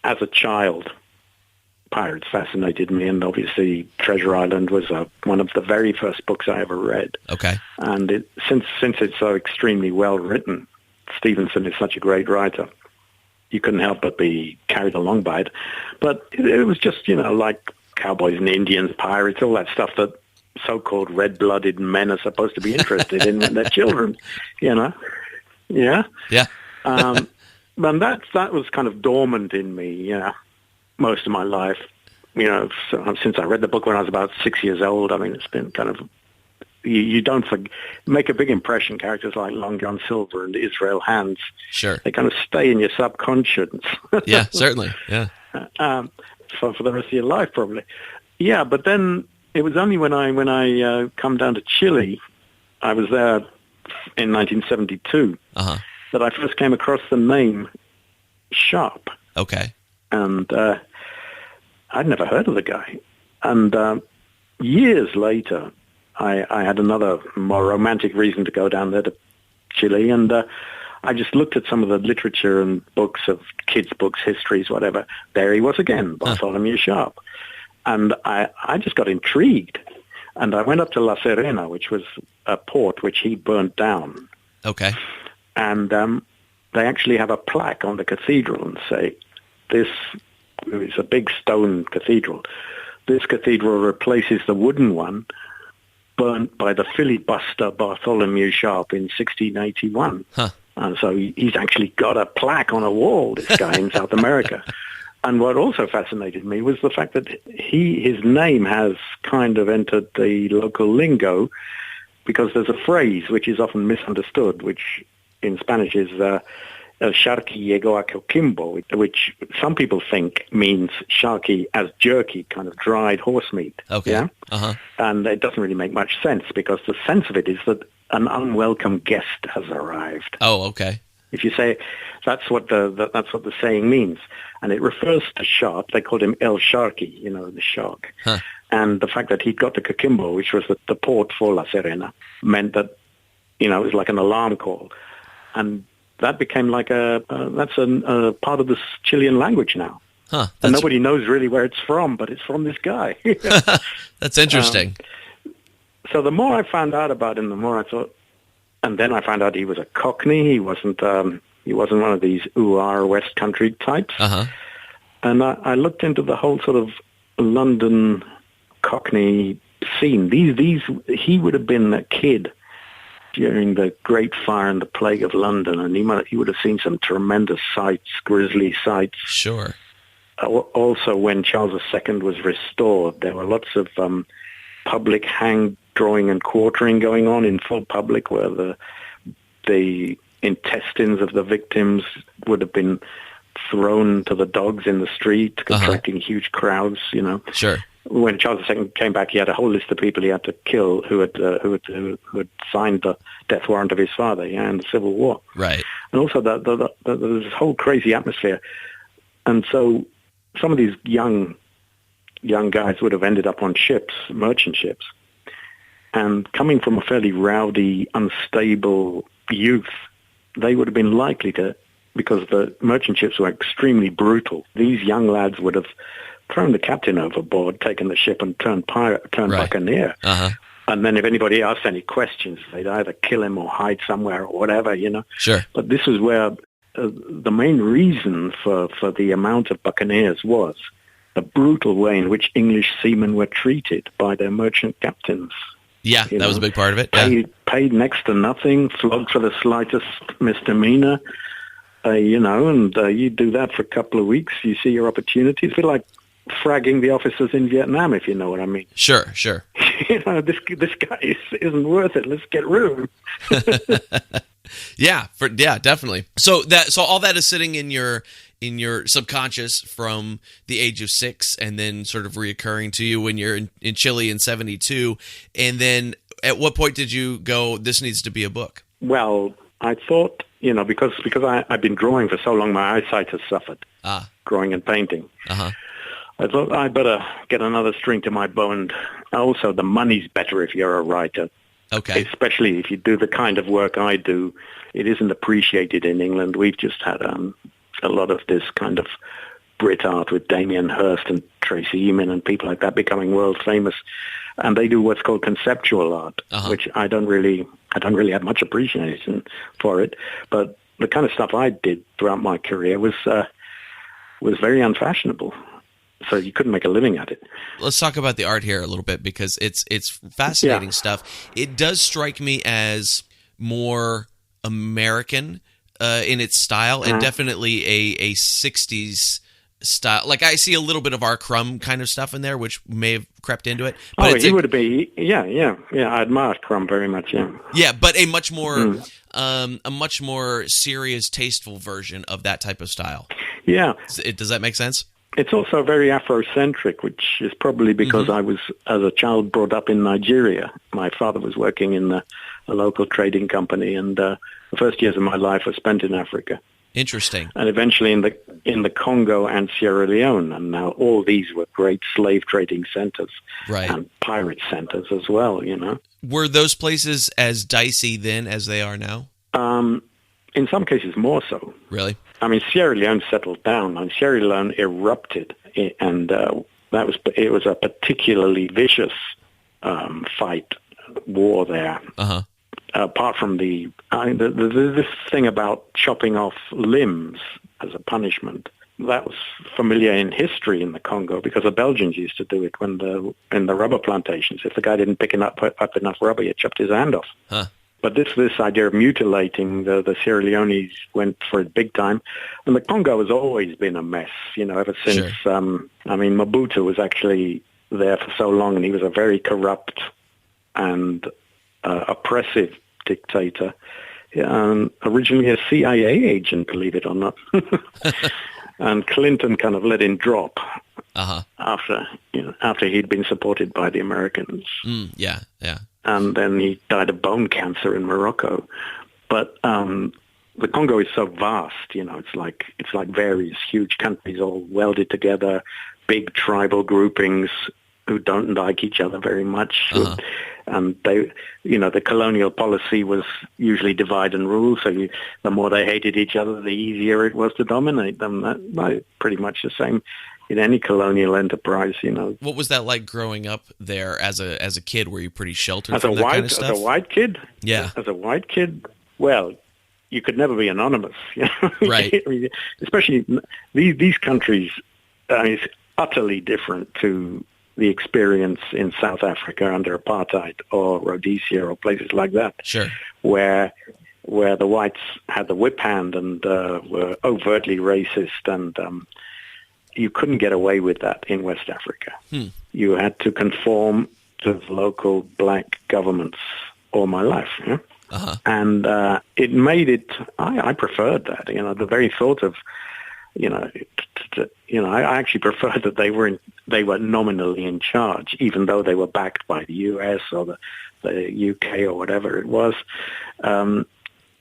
as a child, pirates fascinated me, and obviously Treasure Island was one of the very first books I ever read. Okay. And since it's so extremely well written, Stevenson is such a great writer, you couldn't help but be carried along by it. But it was just, like cowboys and Indians, pirates, all that stuff that so-called red-blooded men are supposed to be interested in when they're children, Yeah? Yeah. And that was kind of dormant in me, most of my life. Since I read the book when I was about 6 years old, I mean, it's been kind of, you don't make a big impression. Characters like Long John Silver and Israel Hands, sure, they kind of stay in your subconscious. Yeah, certainly, yeah. For the rest of your life, probably. Yeah, but then it was only when I come down to Chile, I was there in 1972, that I first came across the name Sharpe. Okay. And I'd never heard of the guy. And years later, I had another more romantic reason to go down there to Chile, and I just looked at some of the literature and books of kids' books, histories, whatever. There he was again, Bartholomew Sharpe. And I just got intrigued. And I went up to La Serena, which was a port which he burnt down. Okay. And they actually have a plaque on the cathedral and say, this is a big stone cathedral. This cathedral replaces the wooden one burnt by the filibuster Bartholomew Sharpe in 1681. And so he's actually got a plaque on a wall, this guy in South America. And what also fascinated me was the fact that his name has kind of entered the local lingo, because there's a phrase which is often misunderstood, which in Spanish is El Sharky llegó a Coquimbo, which some people think means sharky as jerky, kind of dried horse meat. Okay. Yeah? And it doesn't really make much sense, because the sense of it is that an unwelcome guest has arrived. Oh, okay. If you say that's what the saying means, and it refers to Sharpe. They called him El Sharky, the shark. Huh. And the fact that he'd got to Coquimbo, which was the port for La Serena, meant that it was like an alarm call, and that became like that's a part of the Chilean language now. Huh. And nobody knows really where it's from, but it's from this guy. That's interesting. So the more I found out about him, the more I thought. And then I found out he was a Cockney. He wasn't one of these West Country types. Uh-huh. And I looked into the whole sort of London Cockney scene. He would have been a kid during the Great Fire and the Plague of London, and he would have seen some tremendous sights, grisly sights. Sure. Also, when Charles II was restored, there were lots of public hang drawing and quartering going on in full public, where the intestines of the victims would have been thrown to the dogs in the street, attracting huge crowds. Sure. When Charles II came back, he had a whole list of people he had to kill who had signed the death warrant of his father in the Civil War. Right. And also, there was this whole crazy atmosphere, and so some of these young guys would have ended up on ships, merchant ships. And coming from a fairly rowdy, unstable youth, they would have been likely to, because the merchant ships were extremely brutal, these young lads would have thrown the captain overboard, taken the ship and turned right. buccaneer. Uh-huh. And then if anybody asked any questions, they'd either kill him or hide somewhere or whatever, Sure. But this is where the main reason for the amount of buccaneers was the brutal way in which English seamen were treated by their merchant captains. Yeah, that was a big part of it. Yeah. Paid next to nothing, flogged for the slightest misdemeanor, and you do that for a couple of weeks, you see your opportunities. It's a bit like fragging the officers in Vietnam, if you know what I mean. Sure. This guy isn't worth it. Let's get rid of him. Yeah, definitely. So all that is sitting in your subconscious from the age of 6, and then sort of reoccurring to you when you're in Chile in 1972. And then at what point did you go, this needs to be a book? Well, I thought, because I've been drawing for so long, my eyesight has suffered, drawing and painting. Uh-huh. I thought I'd better get another string to my bow, and also the money's better if you're a writer. Okay. Especially if you do the kind of work I do. It isn't appreciated in England. We've just had a lot of this kind of Brit art with Damien Hirst and Tracy Emin and people like that becoming world famous. And they do what's called conceptual art, which I don't really have much appreciation for it. But the kind of stuff I did throughout my career was very unfashionable. So you couldn't make a living at it. Let's talk about the art here a little bit, because it's fascinating stuff. It does strike me as more American in its style, and definitely a 60s style. Like, I see a little bit of R. Crumb kind of stuff in there, which may have crept into it. But he would be, yeah. I admire Crumb very much, yeah. Yeah, but a much more serious, tasteful version of that type of style. Yeah. Does that make sense? It's also very Afrocentric, which is probably because I was, as a child, brought up in Nigeria. My father was working in a local trading company, and the first years of my life were spent in Africa. Interesting. And eventually in the Congo and Sierra Leone, and now all these were great slave trading centers, right, and pirate centers as well. Were those places as dicey then as they are now? In some cases, more so. Really? I mean, Sierra Leone settled down, and Sierra Leone erupted, and it was a particularly vicious war there. Uh-huh. Apart from there's this thing about chopping off limbs as a punishment. That was familiar in history in the Congo, because the Belgians used to do it in the rubber plantations. If the guy didn't pick up enough rubber, he chopped his hand off. Huh. But this idea of mutilating, the Sierra Leones went for it big time. And the Congo has always been a mess, ever since, Mobutu was actually there for so long, and he was a very corrupt and oppressive dictator. Originally a CIA agent, believe it or not. And Clinton kind of let him drop after he'd been supported by the Americans. Yeah. And then he died of bone cancer in Morocco. But the Congo is so vast, it's like various huge countries all welded together, big tribal groupings who don't like each other very much. And they, the colonial policy was usually divide and rule. So the more they hated each other, the easier it was to dominate them. That's pretty much the same in any colonial enterprise. What was that like growing up there as a kid? Were you pretty sheltered as from a that white kind of stuff? as a white kid? Yeah. As a white kid, well, you could never be anonymous. Right. Especially these countries. It's utterly different to the experience in South Africa under apartheid or Rhodesia or places like that. Sure. Where the whites had the whip hand and were overtly racist, and you couldn't get away with that in West Africa. You had to conform to the local black governments all my life. Yeah? And it made it, I preferred that, the very thought of, I actually preferred that they were nominally in charge, even though they were backed by the US or the UK or whatever it was.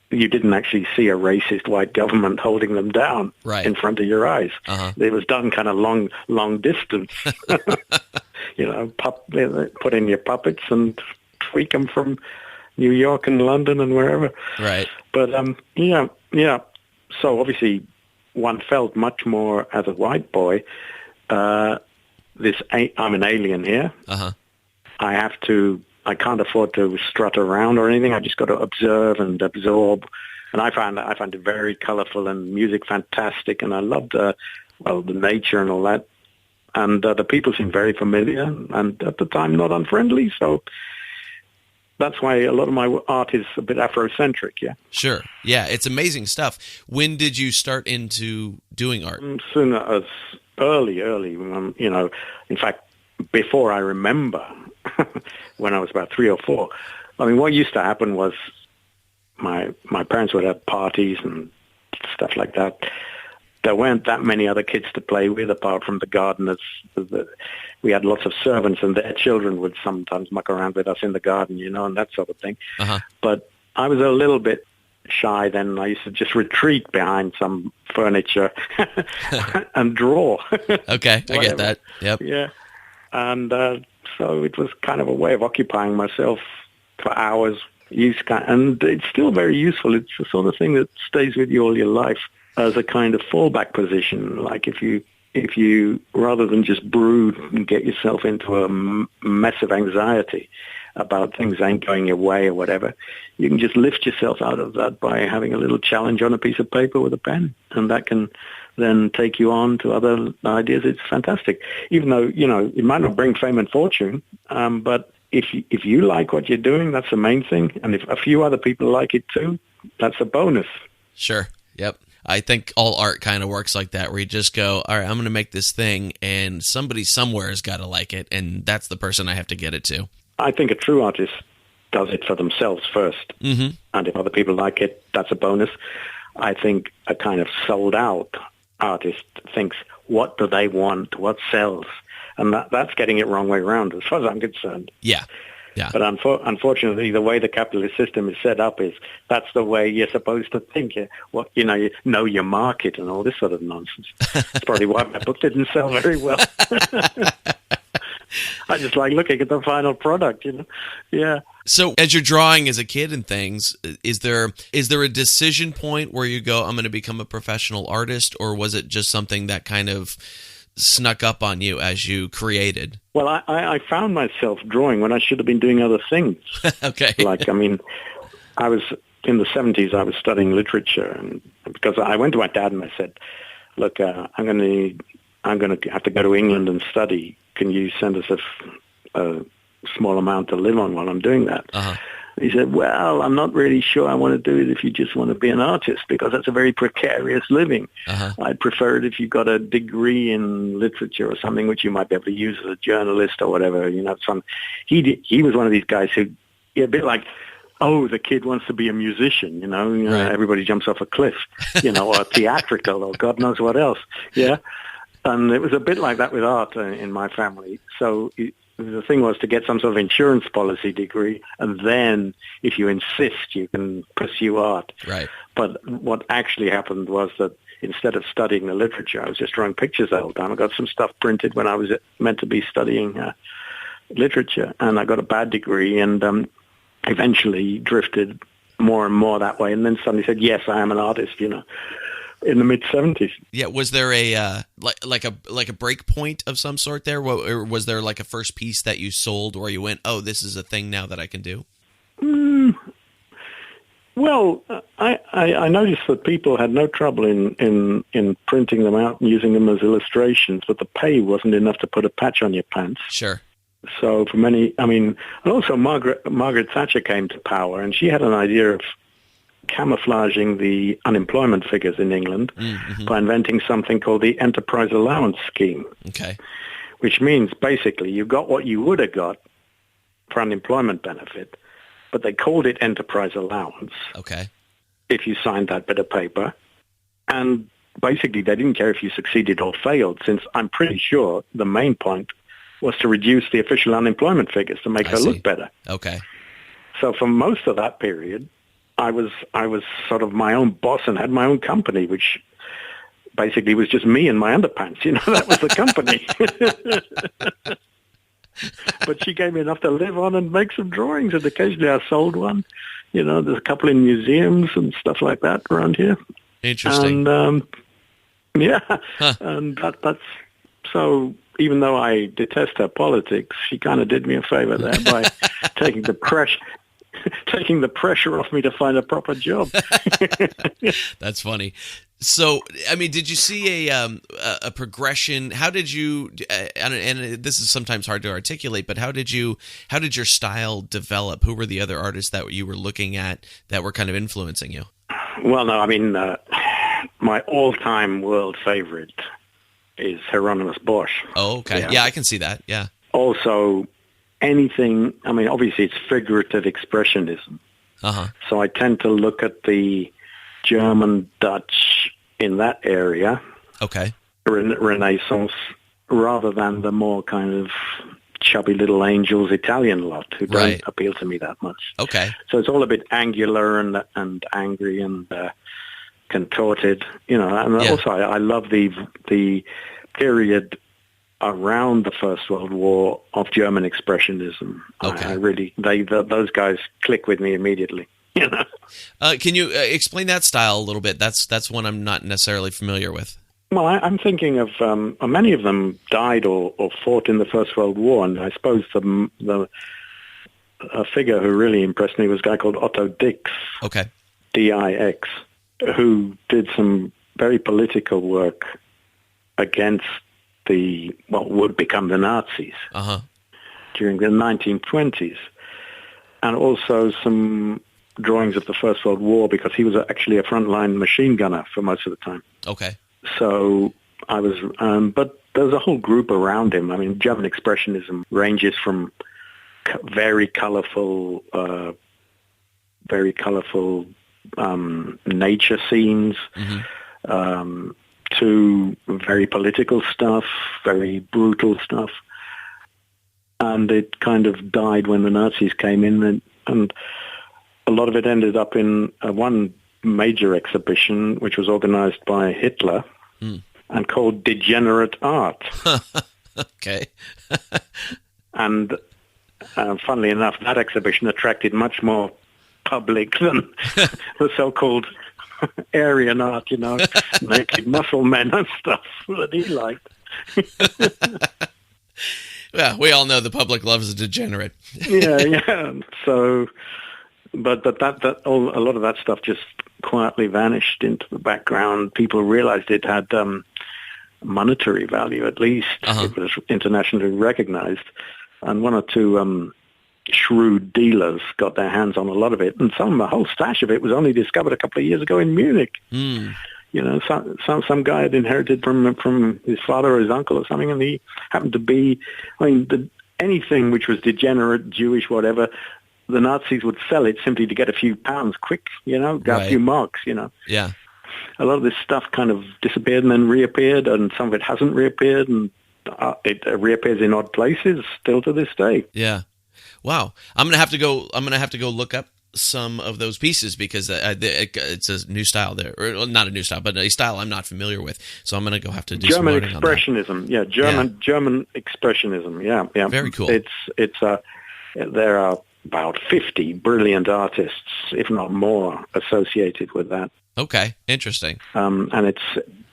You didn't actually see a racist white government holding them down in front of your eyes. It was done kind of long distance. Put in your puppets and tweak them from New York and London and wherever. Right. But yeah. So obviously, one felt much more as a white boy. I'm an alien here. I can't afford to strut around or anything. I just got to observe and absorb. And I found it very colorful and music fantastic. And I loved the nature and all that. And the people seemed very familiar and at the time not unfriendly. So that's why a lot of my art is a bit Afrocentric, yeah. Sure. Yeah, it's amazing stuff. When did you start into doing art? Soon as early, in fact, before I remember, when I was about 3 or 4. I mean, what used to happen was my parents would have parties and stuff like that. There weren't that many other kids to play with apart from the gardeners. We had lots of servants, and their children would sometimes muck around with us in the garden, and that sort of thing. But I was a little bit shy then. I used to just retreat behind some furniture and draw. Okay, I get that. Yep. Yeah. And so it was kind of a way of occupying myself for hours. And it's still very useful. It's the sort of thing that stays with you all your life as a kind of fallback position. Like if you rather than just brood and get yourself into a mess of anxiety about things ain't going your way or whatever, you can just lift yourself out of that by having a little challenge on a piece of paper with a pen, and that can then take you on to other ideas. It's fantastic. Even though, it might not bring fame and fortune, but if you like what you're doing, that's the main thing. And if a few other people like it too, that's a bonus. Sure. Yep. I think all art kind of works like that, where you just go, all right, I'm going to make this thing, and somebody somewhere has got to like it, and that's the person I have to get it to. I think a true artist does it for themselves first. And if other people like it, that's a bonus. I think a kind of sold-out artist thinks, what do they want? What sells? And that's getting it wrong way around, as far as I'm concerned. Yeah. Yeah. But unfortunately, the way the capitalist system is set up is that's the way you're supposed to think. You know your market and all this sort of nonsense. That's probably why my book didn't sell very well. I just like looking at the final product, Yeah. So as you're drawing as a kid and things, is there a decision point where you go, I'm going to become a professional artist, or was it just something that kind of snuck up on you as you created? Well, I found myself drawing when I should have been doing other things. Okay. I was in the 70s, I was studying literature, and because I went to my dad and I said, look, I'm going to have to go to England and study. Can you send us a small amount to live on while I'm doing that? He said, well, I'm not really sure I want to do it if you just want to be an artist, because that's a very precarious living. I'd prefer it if you got a degree in literature or something which you might be able to use as a journalist or whatever. He was one of these guys who, a bit like, oh, the kid wants to be a musician, Right. Everybody jumps off a cliff, or theatrical or God knows what else. Yeah. And it was a bit like that with art in my family. So the thing was to get some sort of insurance policy degree, and then, if you insist, you can pursue art. Right. But what actually happened was that instead of studying the literature, I was just drawing pictures the whole time. I got some stuff printed when I was meant to be studying literature, and I got a bad degree, and eventually drifted more and more that way, and then suddenly said, yes, I am an artist, in the mid-'70s. Yeah, was there a like a break point of some sort there? Or was there like a first piece that you sold where you went, oh, this is a thing now that I can do? Well, I noticed that people had no trouble in printing them out and using them as illustrations, but the pay wasn't enough to put a patch on your pants. Sure. So for many, and also Margaret Thatcher came to power, and she had an idea of camouflaging the unemployment figures in England by inventing something called the Enterprise Allowance Scheme. Okay. Which means basically you got what you would have got for unemployment benefit, but they called it Enterprise Allowance. Okay. If you signed that bit of paper. And basically they didn't care if you succeeded or failed, since I'm pretty sure the main point was to reduce the official unemployment figures to make her look better. Okay. So for most of that period, I was sort of my own boss and had my own company, which basically was just me and my underpants. That was the company. But she gave me enough to live on and make some drawings, and occasionally I sold one. There's a couple in museums and stuff like that around here. Interesting. And and that's so. Even though I detest her politics, she kind of did me a favor there by taking the pressure off me to find a proper job. That's funny. So, did you see a progression? How did you? And this is sometimes hard to articulate, but how did your style develop? Who were the other artists that you were looking at that were kind of influencing you? Well, no, my all-time world favorite is Hieronymus Bosch. Oh, okay. Yeah, I can see that. Yeah. Also, anything, obviously it's figurative expressionism. Uh-huh. So I tend to look at the German, Dutch in that area. Okay. Renaissance, rather than the more kind of chubby little angels Italian lot who don't appeal to me that much. Okay. So it's all a bit angular and angry and contorted, and also I love the period around the First World War of German expressionism. Okay. Those guys click with me immediately. Can you explain that style a little bit? That's one I'm not necessarily familiar with. Well, I'm thinking of many of them died or fought in the First World War, and I suppose a figure who really impressed me was a guy called Otto Dix. Okay. D-I-X. Who did some very political work against what would become the Nazis during the 1920s, and also some drawings of the First World War, because he was actually a frontline machine gunner for most of the time. Okay. So I was, but there's a whole group around him. German expressionism ranges from very colorful nature scenes, to very political stuff, very brutal stuff. And it kind of died when the Nazis came in, and a lot of it ended up in one major exhibition, which was organized by Hitler and called Degenerate Art. Okay. And funnily enough, that exhibition attracted much more public than the so-called Aryan art, naked muscle men and stuff that he liked. Well, we all know the public loves a degenerate. Yeah. So, but that a lot of that stuff just quietly vanished into the background. People realized it had monetary value, at least. It was internationally recognized, and one or two shrewd dealers got their hands on a lot of it, and the whole stash of it was only discovered a couple of years ago in Munich. Some guy had inherited from his father or his uncle or something, and he happened to be, anything which was degenerate, Jewish, whatever, the Nazis would sell it simply to get a few pounds quick, a few marks, Yeah. A lot of this stuff kind of disappeared and then reappeared, and some of it hasn't reappeared, and it reappears in odd places still to this day. Yeah. Wow. I'm gonna have to go look up some of those pieces because it's a new style there, or not a new style, but a style I'm not familiar with. So I'm gonna go have to do German some learning expressionism. on that. Yeah, German expressionism. Yeah. Very cool. There are about 50 brilliant artists, if not more, associated with that. Okay, interesting. And it's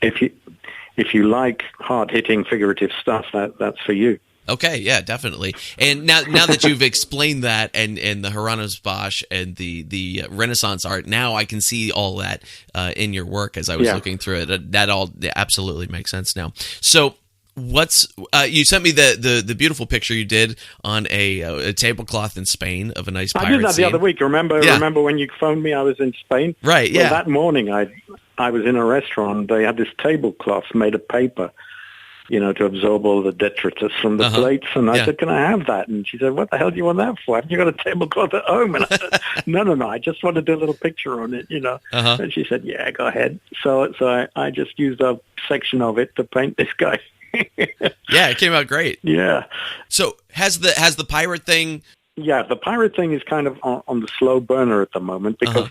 if you like hard-hitting figurative stuff, that's for you. Okay, yeah, definitely. And now that you've explained that and the Haranosbash and the Renaissance art, now I can see all that in your work as I was looking through it. That all absolutely makes sense now. So you sent me the beautiful picture you did on a tablecloth in Spain of a nice pirate I did that scene. the other week. Remember when you phoned me? I was in Spain. Right, yeah. Well, that morning I was in a restaurant. They had this tablecloth made of paper, to absorb all the detritus from the plates. And I said, can I have that? And she said, what the hell do you want that for? Haven't you got a tablecloth at home? And I said, no, I just want to do a little picture on it, And she said, yeah, go ahead. So I just used a section of it to paint this guy. Yeah, it came out great. Yeah. So has the pirate thing... Yeah, the pirate thing is kind of on the slow burner at the moment because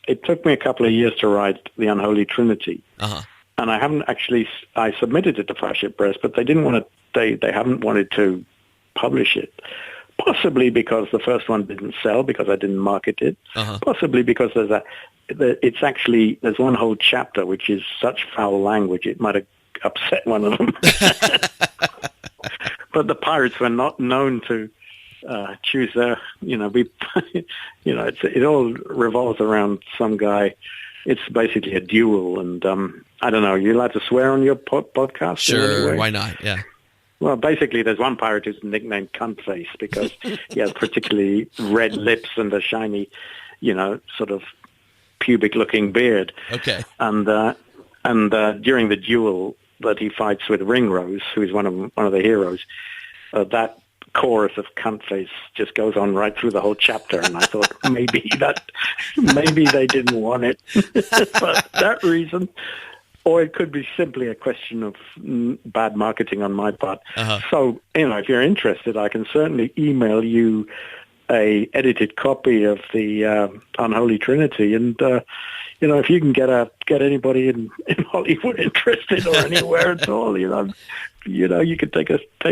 it took me a couple of years to write The Unholy Trinity. And I haven't actually... I submitted it to Flagship Press, but they didn't want to... They haven't wanted to publish it. Possibly because the first one didn't sell, because I didn't market it. Possibly because there's one whole chapter which is such foul language, it might have upset one of them. But the pirates were not known to choose their, it all revolves around some guy. It's basically a duel, and I don't know. Are you allowed to swear on your podcast? Sure, why not? Yeah. Well, basically, there's one pirate who's nicknamed Cuntface because he has particularly red lips and a shiny, sort of pubic-looking beard. Okay. And during the duel that he fights with Ringrose, who is one of the heroes, that chorus of Cuntface just goes on right through the whole chapter, and I thought maybe they didn't want it for that reason, or it could be simply a question of bad marketing on my part. So, if you're interested, I can certainly email you a edited copy of the Unholy Trinity, and if you can get anybody in Hollywood interested or anywhere at all, you could take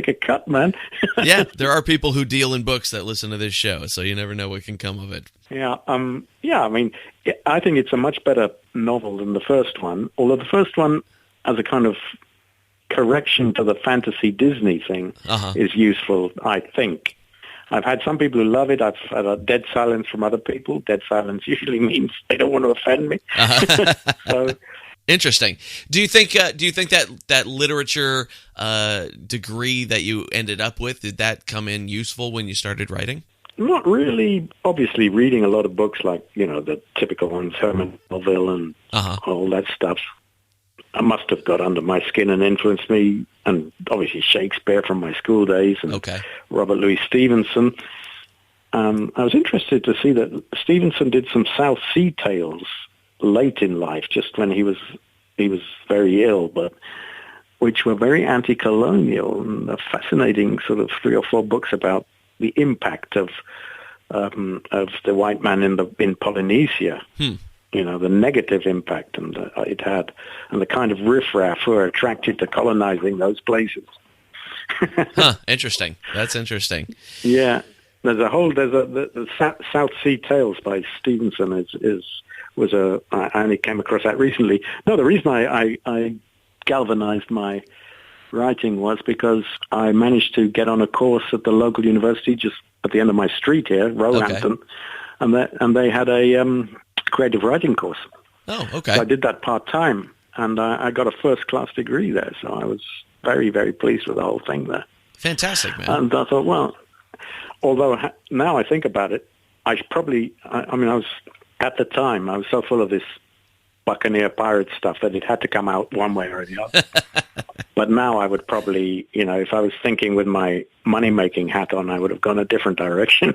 a cut, man. Yeah, there are people who deal in books that listen to this show, so you never know what can come of it. Yeah, I mean, I think it's a much better novel than the first one, although the first one, as a kind of correction to the fantasy Disney thing, is useful, I think. I've had some people who love it. I've had a dead silence from other people. Dead silence usually means they don't want to offend me. So, interesting. Do you think that literature degree that you ended up with, did that come in useful when you started writing? Not really. Obviously, reading a lot of books like the typical ones, Herman Melville and all that stuff, I must have got under my skin and influenced me, and obviously Shakespeare from my school days and Robert Louis Stevenson. I was interested to see that Stevenson did some South Sea tales late in life, just when he was very ill, but which were very anti-colonial, and a fascinating sort of 3 or 4 books about the impact of the white man in Polynesia. The negative impact it had, and the kind of riffraff who are attracted to colonizing those places. Interesting. That's interesting. Yeah, the South Sea Tales by Stevenson I only came across that recently. No, the reason I galvanized my writing was because I managed to get on a course at the local university just at the end of my street here, Roehampton, and they had a creative writing course. Oh, okay. So I did that part-time, and I got a first-class degree there, so I was very, very pleased with the whole thing there. Fantastic, man. And I thought, well, although now I think about it, I was, at the time, I was so full of this Buccaneer pirate stuff that it had to come out one way or the other. But now I would probably, if I was thinking with my money-making hat on, I would have gone a different direction.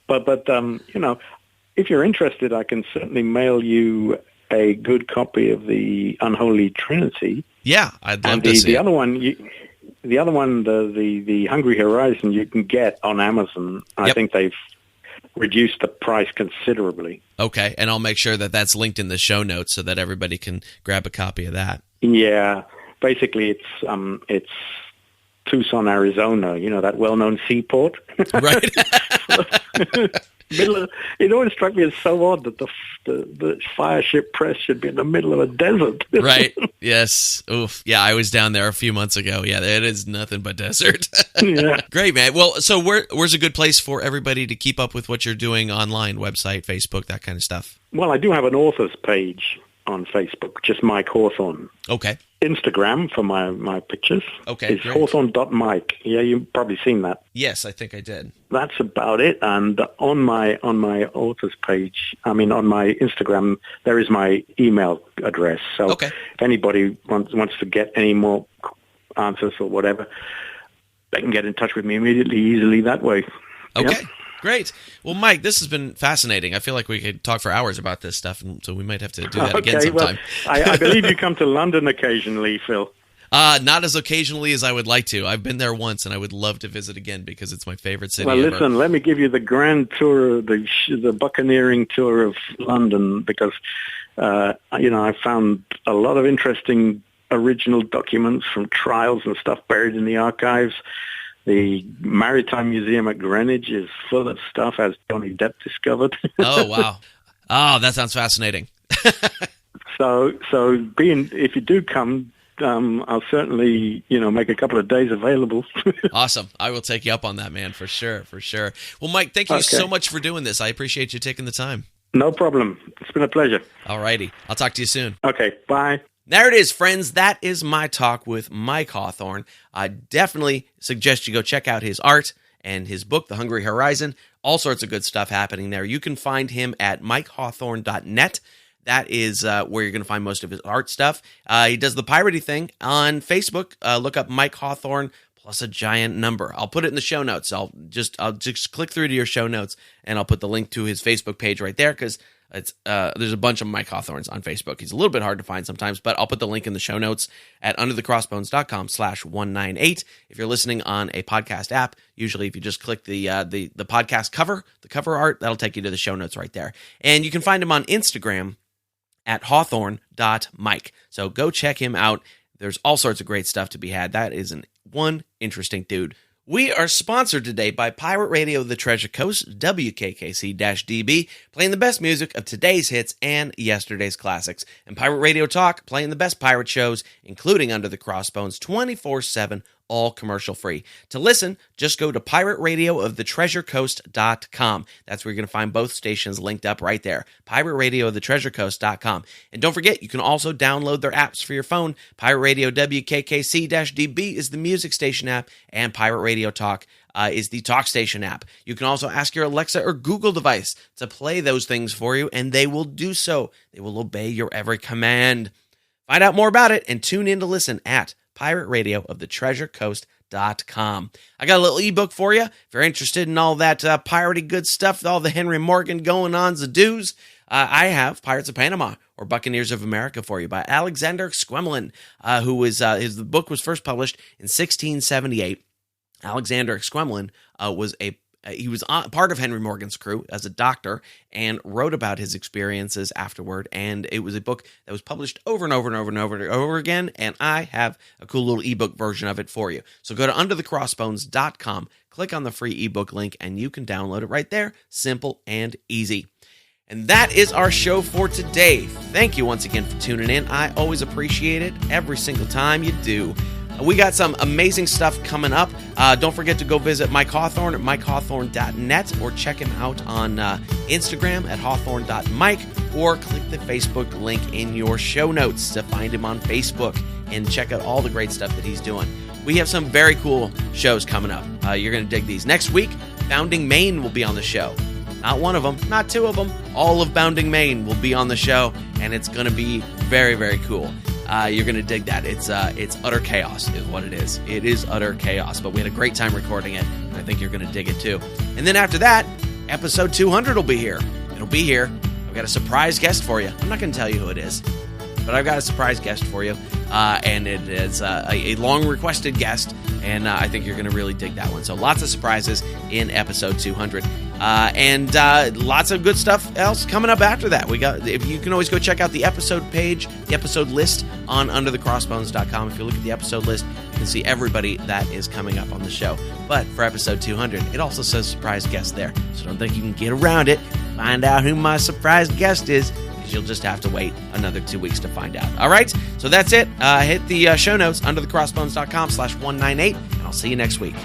But if you're interested, I can certainly mail you a good copy of the Unholy Trinity. Yeah, I'd love And to see the it. other one, the Hungry Horizon, you can get on Amazon. I Yep. think they've reduced the price considerably. Okay, and I'll make sure that that's linked in the show notes so that everybody can grab a copy of that. Yeah, basically it's Tucson, Arizona. You know, that well-known seaport. Right. It always struck me as so odd that the fire ship press should be in the middle of a desert. Right. Yes. Oof. Yeah, I was down there a few months ago. Yeah, it is nothing but desert. Yeah. Great, man. Well, so where's a good place for everybody to keep up with what you're doing online, website, Facebook, that kind of stuff? Well, I do have an author's page on Facebook, just Mike Hawthorne. Okay. Instagram for my pictures is great. Hawthorne.mike. Yeah, you've probably seen that. Yes, I think I did. That's about it. And on my author's page, on my Instagram, there is my email address. So Okay. if anybody wants to get any more answers or whatever, they can get in touch with me immediately, easily that way. Okay. Yep. Great. Well, Mike, this has been fascinating. I feel like we could talk for hours about this stuff, and so we might have to do that again sometime. Well, I believe you come to London occasionally, Phil. Not as occasionally as I would like to. I've been there once, and I would love to visit again because it's my favorite city Well, ever. listen, let me give you the grand tour, the buccaneering tour of London, because, I found a lot of interesting original documents from trials and stuff buried in the archives. The Maritime Museum at Greenwich is full of stuff, as Johnny Depp discovered. Oh, wow. Oh, that sounds fascinating. So if you do come, I'll certainly, make a couple of days available. Awesome. I will take you up on that, man, for sure, for sure. Well, Mike, thank you so much for doing this. I appreciate you taking the time. No problem. It's been a pleasure. All righty. I'll talk to you soon. Okay, bye. There it is, friends. That is my talk with Mike Hawthorne. I definitely suggest you go check out his art and his book, The Hungry Horizon. All sorts of good stuff happening there. You can find him at mikehawthorne.net. That is where you're going to find most of his art stuff. He does the piratey thing on Facebook. Look up Mike Hawthorne plus a giant number. I'll put it in the show notes. I'll just click through to your show notes, and I'll put the link to his Facebook page right there, because it's there's a bunch of Mike Hawthornes on Facebook. He's a little bit hard to find sometimes, but I'll put the link in the show notes at underthecrossbones.com/198. If you're listening on a podcast app, usually if you just click the podcast cover, the cover art, that'll take you to the show notes right there. And you can find him on Instagram at hawthorne.mike. So go check him out. There's all sorts of great stuff to be had. That is one interesting dude. We are sponsored today by Pirate Radio The Treasure Coast, WKKC-DB, playing the best music of today's hits and yesterday's classics. And Pirate Radio Talk, playing the best pirate shows, including Under the Crossbones, 24/7, all commercial free. To listen, just go to pirateradioofthetreasurecoast.com. That's where you're going to find both stations linked up right there. pirateradioofthetreasurecoast.com. And don't forget, you can also download their apps for your phone. Pirate Radio WKKC-DB is the music station app, and Pirate Radio Talk is the talk station app. You can also ask your Alexa or Google device to play those things for you, and they will do so. They will obey your every command. Find out more about it and tune in to listen at pirateradioofthetreasurecoast.com. I got a little ebook for you if you're interested in all that piratey good stuff, all the Henry Morgan going-ons, the do's. I have Pirates of Panama or Buccaneers of America for you by Alexander Exquemelin, who was the book was first published in 1678. Alexander Exquemelin was part of Henry Morgan's crew as a doctor and wrote about his experiences afterward. And it was a book that was published over and over and over and over and over again. And I have a cool little ebook version of it for you. So go to underthecrossbones.com, click on the free ebook link, and you can download it right there. Simple and easy. And that is our show for today. Thank you once again for tuning in. I always appreciate it every single time you do. We got some amazing stuff coming up. Don't forget to go visit Mike Hawthorne at mikehawthorne.net or check him out on Instagram at hawthorne.mike, or click the Facebook link in your show notes to find him on Facebook and check out all the great stuff that he's doing. We have some very cool shows coming up. You're going to dig these. Next week, Bounding Maine will be on the show. Not one of them, not two of them. All of Bounding Maine will be on the show, and it's going to be very, very cool. You're going to dig that. It's utter chaos is what it is. It is utter chaos, but we had a great time recording it, and I think you're going to dig it too. And then after that, episode 200 will be here. It'll be here. I've got a surprise guest for you. I'm not going to tell you who it is. But I've got a surprise guest for you, and it is a long-requested guest, and I think you're going to really dig that one. So lots of surprises in episode 200. And lots of good stuff else coming up after that. You can always go check out the episode page, the episode list on underthecrossbones.com. If you look at the episode list, you can see everybody that is coming up on the show. But for episode 200, it also says surprise guest there. So don't think you can get around it. Find out who my surprise guest is, because you'll just have to wait another 2 weeks to find out. All right? So that's it. Hit the show notes, underthecrossbones.com/198, and I'll see you next week.